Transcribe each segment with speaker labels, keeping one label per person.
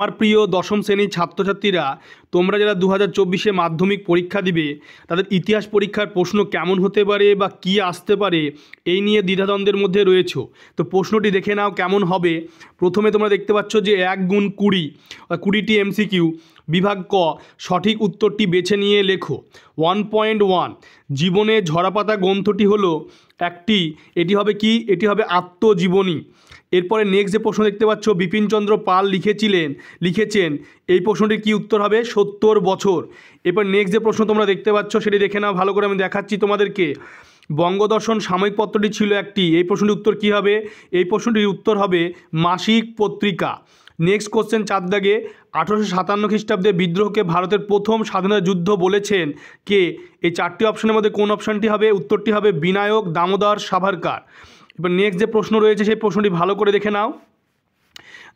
Speaker 1: আমার প্রিয় দশম শ্রেণীর ছাত্রছাত্রীরা, তোমরা যারা 2024 মাধ্যমিক পরীক্ষা দিবে তাদের ইতিহাস পরীক্ষার প্রশ্ন কেমন হতে পারে বা কি আসতে পারে এই নিয়ে দ্বিধাদ্বন্দ্বের মধ্যে রয়েছো। তো প্রশ্নটি দেখে নাও কেমন হবে। প্রথমে তোমরা দেখতে পাচ্ছ যে 1 গুণ 20, 20টি এমসিকিউ। বিভাগ ক, সঠিক উত্তরটি বেছে নিয়ে লেখো। 1.1, জীবনে ঝরাপাতা গ্রন্থটি হলো এটি হবে কি? এটি হবে আত্মজীবনী। এরপরে নেক্সট যে প্রশ্ন দেখতে পাচ্ছ, বিপিনচন্দ্র পাল লিখেছেন এই প্রশ্নটির কি উত্তর হবে? 70 বছর। এরপর নেক্সট যে প্রশ্ন তোমরা দেখতে পাচ্ছ সেটি দেখে নাও ভালো করে, আমি দেখাচ্ছি তোমাদেরকে। বঙ্গদর্শন সাময়িক পত্রটি ছিল এই প্রশ্নটির উত্তর কি হবে? এই প্রশ্নটির উত্তর হবে মাসিক পত্রিকা। নেক্সট কোশ্চেন 4 দাগে, 1857 খ্রিস্টাব্দে বিদ্রোহকে ভারতের প্রথম স্বাধীনতা যুদ্ধ বলেছেন কে? এই 4টি অপশনের মধ্যে কোন অপশানটি হবে? উত্তরটি হবে বিনায়ক দামোদর সাভারকার। এবার নেক্সট যে প্রশ্ন রয়েছে সেই প্রশ্নটি ভালো করে দেখে নাও।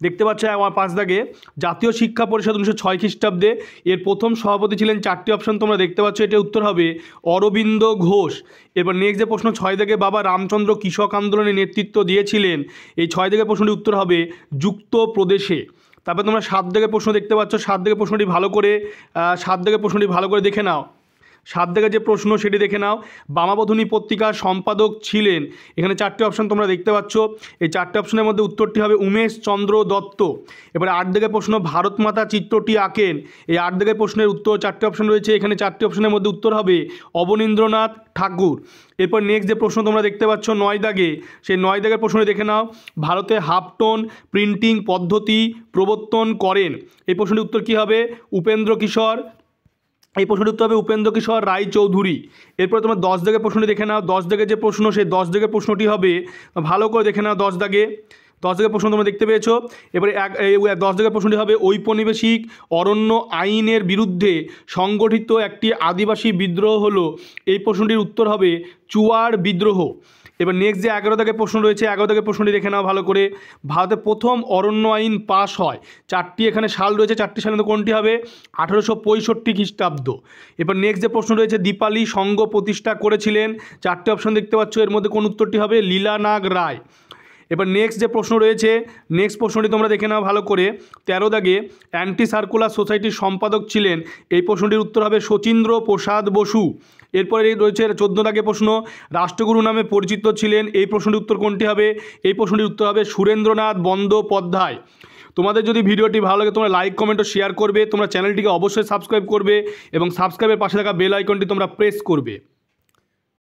Speaker 1: দেখতে পাচ্ছ আমার 5 দাগে, জাতীয় শিক্ষা পরিষদ 1906 খ্রিস্টাব্দে এর প্রথম সভাপতি ছিলেন। 4টি অপশন তোমরা দেখতে পাচ্ছ, এটার উত্তর হবে অরবিন্দ ঘোষ। এবার নেক্সট যে প্রশ্ন 6 দাগে, বাবা রামচন্দ্র কৃষক আন্দোলনে নেতৃত্ব দিয়েছিলেন। এই 6 দাগের প্রশ্নটির উত্তর হবে যুক্ত প্রদেশে। তারপর তোমরা 7 দাগের প্রশ্ন দেখতে পাচ্ছ, 7 দাগের প্রশ্নটি ভালো করে দেখে নাও। 7 দাগের যে প্রশ্ন সেটি দেখে নাও। বামাবধূনী পত্রিকার সম্পাদক ছিলেন। এখানে 4টি অপশন তোমরা দেখতে পাচ্ছ, এই 4টি অপশনের মধ্যে উত্তরটি হবে উমেশ চন্দ্র দত্ত। এবারে 8 দাগের প্রশ্ন, ভারত মাতা চিত্রটি আঁকেন। এই 8 দাগের প্রশ্নের উত্তর 4টি অপশন রয়েছে, এখানে 4টি অপশনের মধ্যে উত্তর হবে অবনীন্দ্রনাথ ঠাকুর। এরপর নেক্সট যে প্রশ্ন তোমরা দেখতে পাচ্ছ 9 দাগে, সেই 9 দাগের প্রশ্নটি দেখে নাও। ভারতে হাফটোন প্রিন্টিং পদ্ধতি প্রবর্তন করেন। এই প্রশ্নটির উত্তর কী হবে? এই প্রশ্নটির উত্তর হবে উপেন্দ্র কিশোর রায়চৌধুরী। এরপরে তোমরা 10 দাগের প্রশ্নটি দেখে নাও। 10 দাগের যে প্রশ্ন, সেই 10 দাগের প্রশ্নটি হবে, ভালো করে দেখে নাও। 10 দাগের প্রশ্ন তোমরা দেখতে পেয়েছো। এবারে 10 দাগের প্রশ্নটি হবে ঔপনিবেশিক অরণ্য আইনের বিরুদ্ধে সংগঠিত একটি আদিবাসী বিদ্রোহ হলো। এই প্রশ্নটির উত্তর হবে চুয়ার বিদ্রোহ। এবার নেক্সট যে 11 দাগের প্রশ্ন রয়েছে, 11 দাগের প্রশ্নটি দেখে নাও ভালো করে। ভারতে প্রথম অরণ্য আইন পাশ হয়। 4টি এখানে সাল রয়েছে, 4টি সালের মধ্যে কোনটি হবে? 1865 খ্রিস্টাব্দ। এবার নেক্সট যে প্রশ্ন রয়েছে, দীপালি সংঘ প্রতিষ্ঠা করেছিলেন। 4টি অপশন দেখতে পাচ্ছ, এর মধ্যে কোন উত্তরটি হবে? লীলানাগ রায়। এবার নেক্সট যে প্রশ্ন রয়েছে, নেক্সট প্রশ্নটি তোমরা দেখে নাও ভালো করে। 13 দাগে, অ্যান্টি সার্কুলার সোসাইটির সম্পাদক ছিলেন। এই প্রশ্নটির উত্তর হবে শচীন্দ্র প্রসাদ বসু। এরপরে রয়েছে 14 দাগে প্রশ্ন, রাষ্ট্রগুরু নামে পরিচিত ছিলেন। এই প্রশ্নটির উত্তর কোনটি হবে? এই প্রশ্নটির উত্তর হবে সুরেন্দ্রনাথ বন্দ্যোপাধ্যায়। তোমাদের যদি ভিডিওটি ভালো লাগে তোমরা লাইক কমেন্ট ও শেয়ার করবে। তোমরা চ্যানেলটিকে অবশ্যই সাবস্ক্রাইব করবে এবং সাবস্ক্রাইবের পাশে থাকা বেল আইকনটি তোমরা প্রেস করবে।